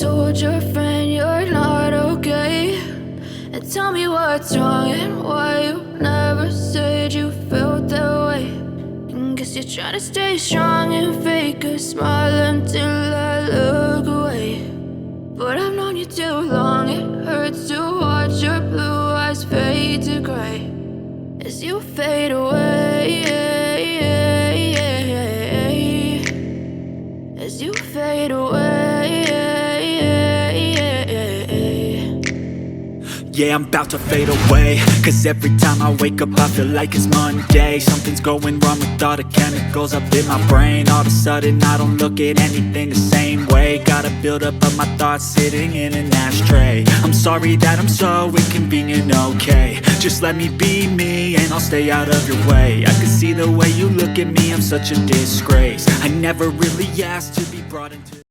told your friend you're not okay? And tell me what's wrong and why you never said you felt that way. And guess you're trying to stay strong and fake a smile until I look away. But I've known you too long, it hurts to watch your blue eyes fade to gray as you fade away, as you fade away. Yeah, I'm about to fade away, cause every time I wake up I feel like it's Monday. Something's going wrong with all the chemicals up in my brain. All of a sudden I don't look at anything the same way. Gotta build up of my thoughts sitting in an ashtray. I'm sorry that I'm so inconvenient, okay? Just let me be me and I'll stay out of your way. I can see the way you look at me, I'm such a disgrace. I never really asked to be brought into